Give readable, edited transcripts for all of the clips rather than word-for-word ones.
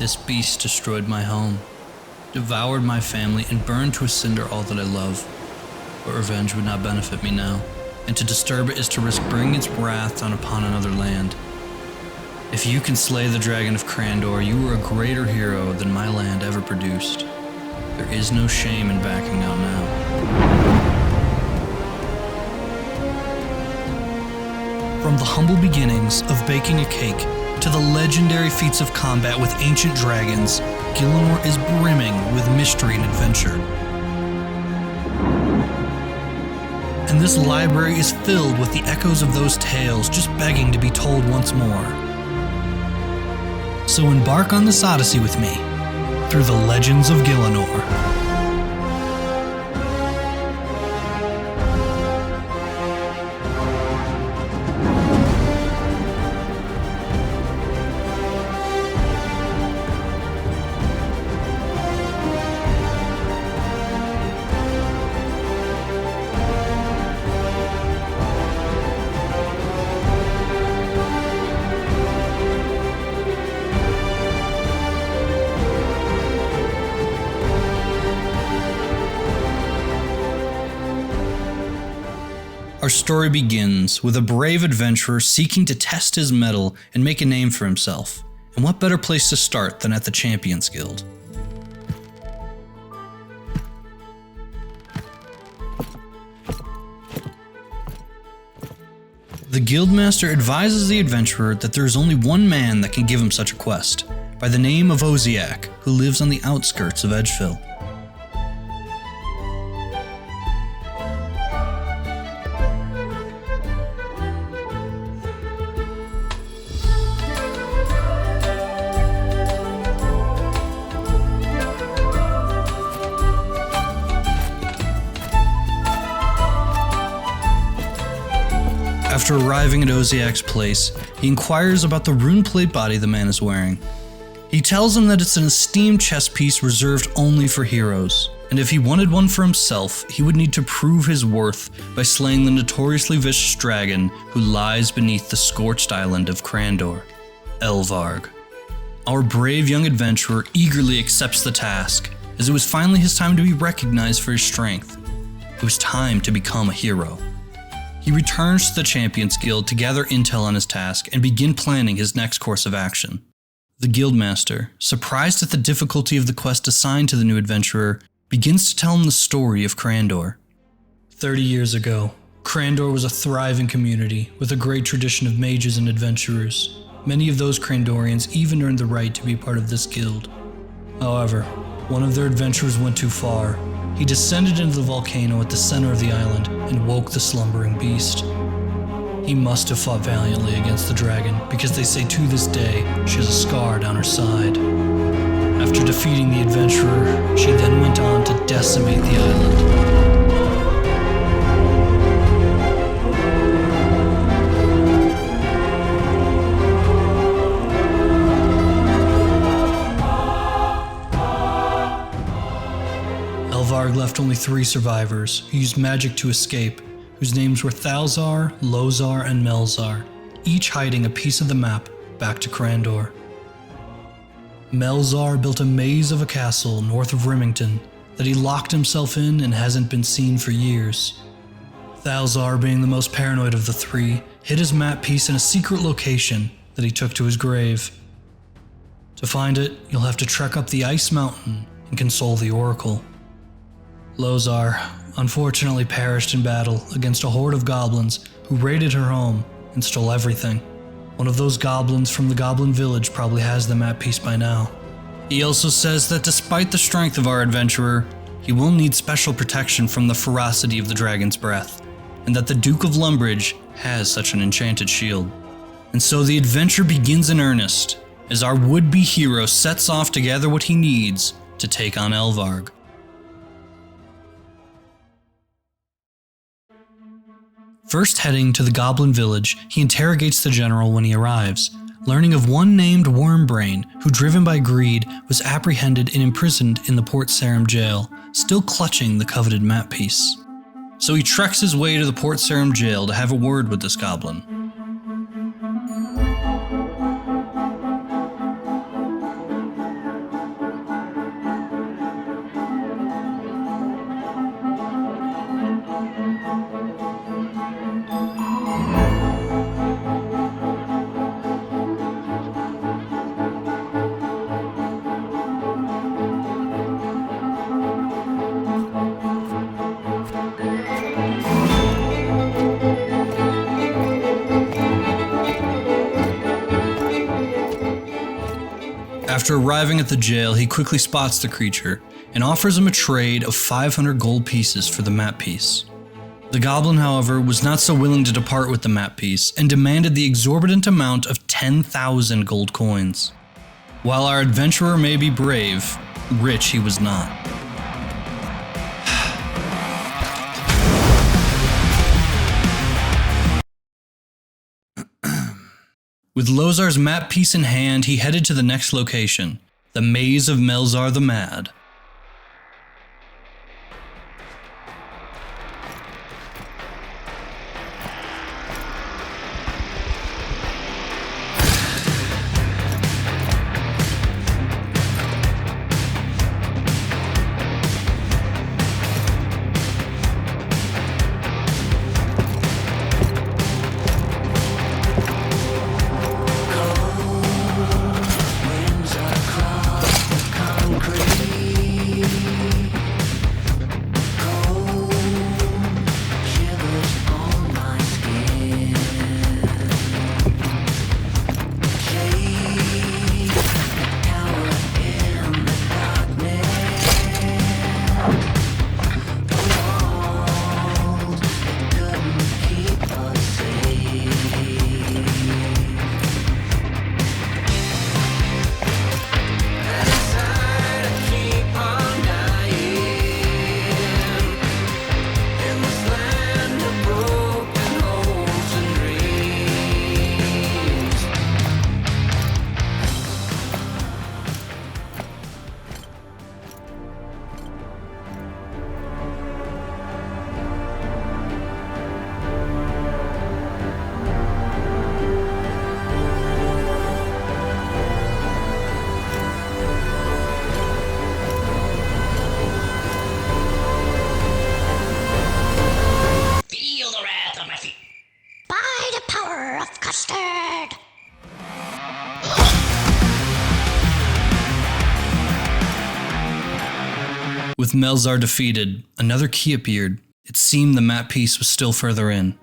This beast destroyed my home, devoured my family, and burned to a cinder all that I love. But revenge would not benefit me now, and to disturb it is to risk bringing its wrath down upon another land. If you can slay the dragon of Crandor, you are a greater hero than my land ever produced. There is no shame in backing out now. From the humble beginnings of baking a cake to the legendary feats of combat with ancient dragons, Gielinor is brimming with mystery and adventure. And this library is filled with the echoes of those tales just begging to be told once more. So embark on this odyssey with me through the legends of Gielinor. Our story begins with a brave adventurer seeking to test his mettle and make a name for himself. And what better place to start than at the Champions Guild? The Guildmaster advises the adventurer that there is only one man that can give him such a quest, by the name of Oziak, who lives on the outskirts of Edgeville. After arriving at Oziak's place, he inquires about the rune platebody the man is wearing. He tells him that it's an esteemed chess piece reserved only for heroes, and if he wanted one for himself, he would need to prove his worth by slaying the notoriously vicious dragon who lies beneath the scorched island of Crandor, Elvarg. Our brave young adventurer eagerly accepts the task, as it was finally his time to be recognized for his strength. It was time to become a hero. He returns to the Champions Guild to gather intel on his task and begin planning his next course of action. The Guildmaster, surprised at the difficulty of the quest assigned to the new adventurer, begins to tell him the story of Crandor. 30 years ago, Crandor was a thriving community with a great tradition of mages and adventurers. Many of those Crandorians even earned the right to be part of this guild. However, one of their adventurers went too far. He descended into the volcano at the center of the island and woke the slumbering beast. He must have fought valiantly against the dragon, because they say to this day she has a scar down her side. After defeating the adventurer, she then went on to decimate the island. Elvarg left only 3 survivors who used magic to escape, whose names were Thalzar, Lozar, and Melzar, each hiding a piece of the map back to Crandor. Melzar built a maze of a castle north of Remington that he locked himself in and hasn't been seen for years. Thalzar, being the most paranoid of the 3, hid his map piece in a secret location that he took to his grave. To find it, you'll have to trek up the Ice Mountain and console the Oracle. Lozar unfortunately perished in battle against a horde of goblins who raided her home and stole everything. One of those goblins from the goblin village probably has the map piece by now. He also says that despite the strength of our adventurer, he will need special protection from the ferocity of the dragon's breath, and that the Duke of Lumbridge has such an enchanted shield. And so the adventure begins in earnest, as our would-be hero sets off to gather what he needs to take on Elvarg. First heading to the goblin village, he interrogates the general when he arrives, learning of one named Wormbrain, who, driven by greed, was apprehended and imprisoned in the Port Sarim jail, still clutching the coveted map piece. So he treks his way to the Port Sarim jail to have a word with this goblin. After arriving at the jail, he quickly spots the creature and offers him a trade of 500 gold pieces for the map piece. The goblin, however, was not so willing to depart with the map piece and demanded the exorbitant amount of 10,000 gold coins. While our adventurer may be brave, rich he was not. With Lozar's map piece in hand, he headed to the next location, the Maze of Melzar the Mad. With Melzar defeated, another key appeared. It seemed the map piece was still further in.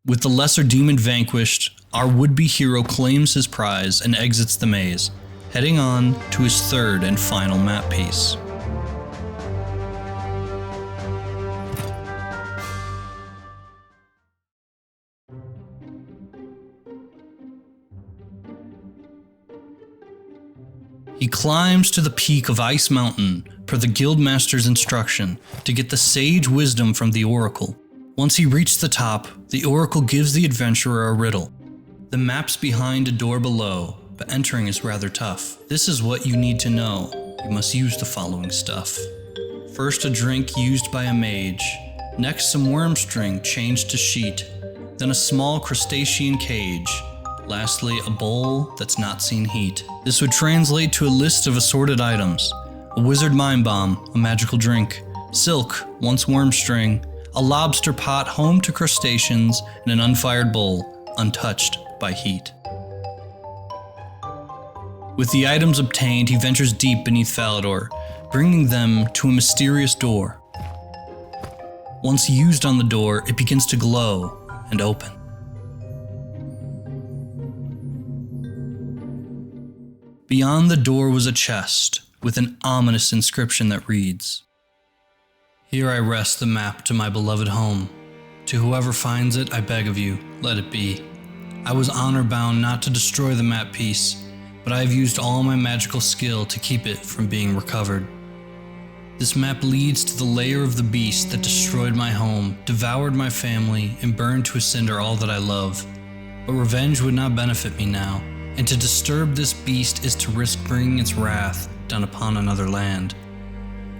With the lesser demon vanquished, our would-be hero claims his prize and exits the maze, heading on to his third and final map piece. He climbs to the peak of Ice Mountain per the Guildmaster's instruction to get the sage wisdom from the Oracle. Once he reached the top, the Oracle gives the adventurer a riddle. The map's behind a door below, but entering is rather tough. This is what you need to know. You must use the following stuff. First, a drink used by a mage. Next, some worm string changed to sheet. Then a small crustacean cage. Lastly, a bowl that's not seen heat. This would translate to a list of assorted items. A wizard mind bomb, a magical drink. Silk, once worm string. A lobster pot home to crustaceans, and an unfired bowl, untouched by heat. With the items obtained, he ventures deep beneath Falador, bringing them to a mysterious door. Once used on the door, it begins to glow and open. Beyond the door was a chest with an ominous inscription that reads, "Here I rest the map to my beloved home. To whoever finds it, I beg of you, let it be. I was honor bound not to destroy the map piece, but I have used all my magical skill to keep it from being recovered. This map leads to the lair of the beast that destroyed my home, devoured my family, and burned to a cinder all that I love. But revenge would not benefit me now, and to disturb this beast is to risk bringing its wrath down upon another land.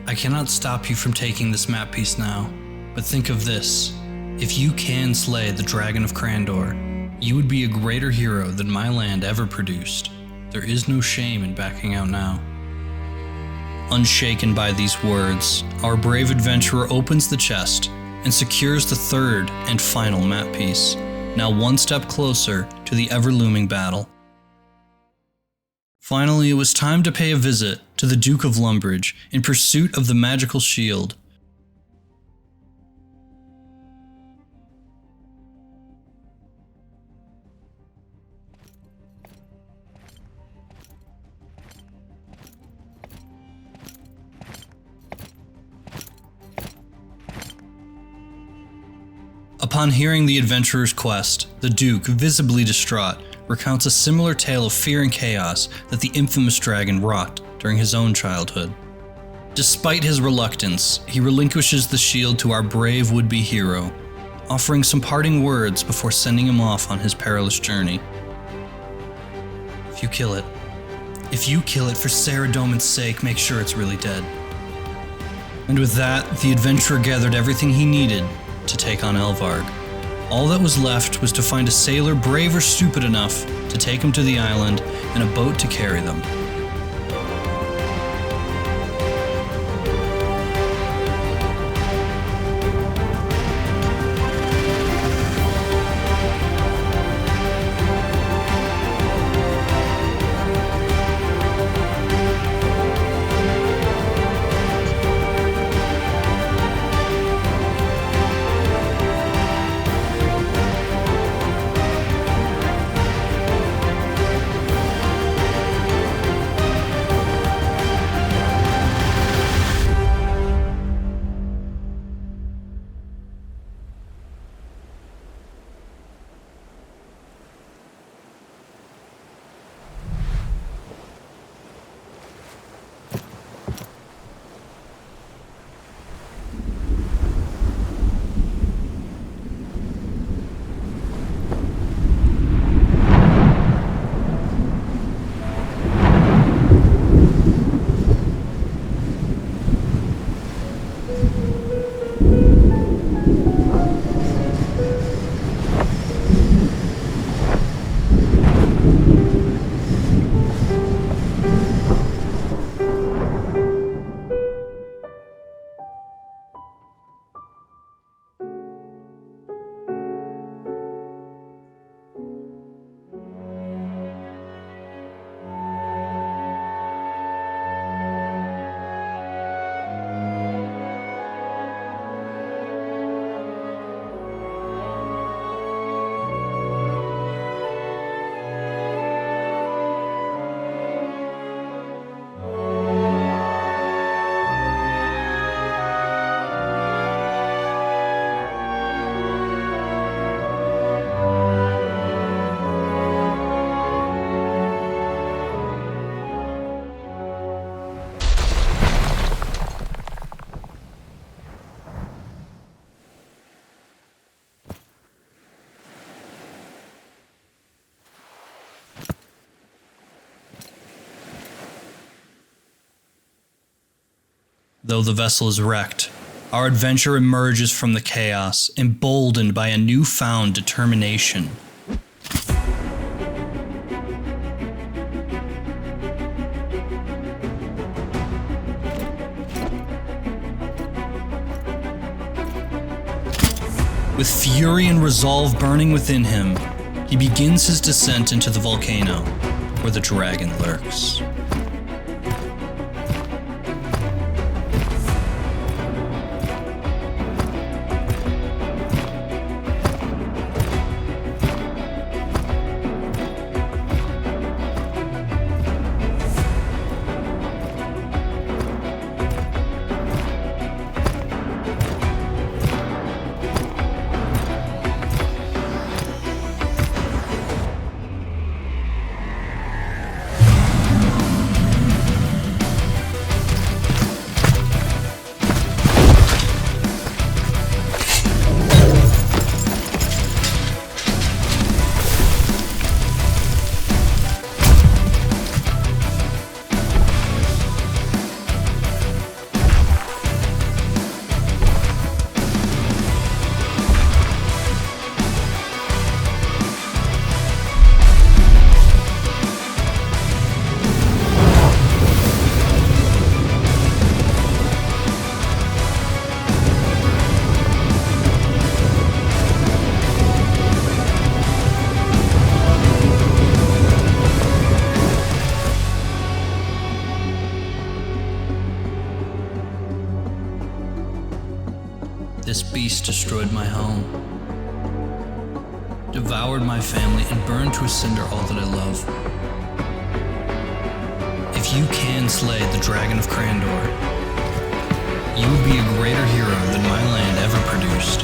I cannot stop you from taking this map piece now, but think of this. If you can slay the dragon of Crandor, you would be a greater hero than my land ever produced. There is no shame in backing out now. Unshaken by these words, our brave adventurer opens the chest and secures the third and final map piece, now one step closer to the ever-looming battle. Finally, it was time to pay a visit to the Duke of Lumbridge in pursuit of the magical shield. Upon hearing the adventurer's quest, the Duke, visibly distraught, recounts a similar tale of fear and chaos that the infamous dragon wrought during his own childhood. Despite his reluctance, he relinquishes the shield to our brave would-be hero, offering some parting words before sending him off on his perilous journey. If you kill it for Saradomin's sake, make sure it's really dead. And with that, the adventurer gathered everything he needed to take on Elvarg. All that was left was to find a sailor brave or stupid enough to take him to the island and a boat to carry them. Though the vessel is wrecked, our adventure emerges from the chaos, emboldened by a newfound determination. With fury and resolve burning within him, he begins his descent into the volcano, where the dragon lurks. This beast destroyed my home, devoured my family, and burned to a cinder all that I love. If you can slay the Dragon of Crandor, you would be a greater hero than my land ever produced.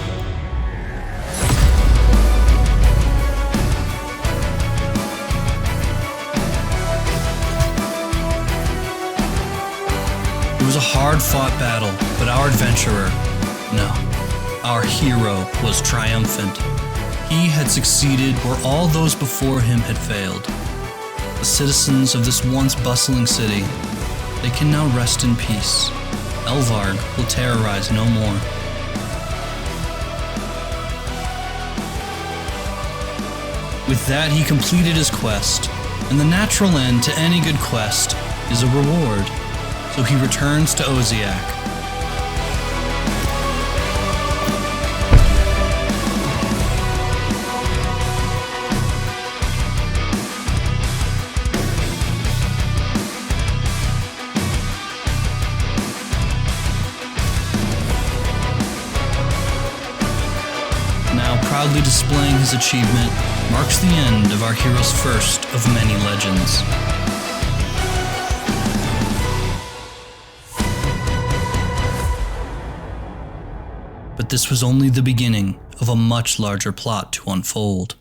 It was a hard-fought battle, but our adventurer, no, our hero was triumphant. He had succeeded where all those before him had failed. The citizens of this once bustling city, they can now rest in peace. Elvarg will terrorize no more. With that, he completed his quest, and the natural end to any good quest is a reward. So he returns to Oziak. Now proudly displaying his achievement marks the end of our hero's first of many legends. But this was only the beginning of a much larger plot to unfold.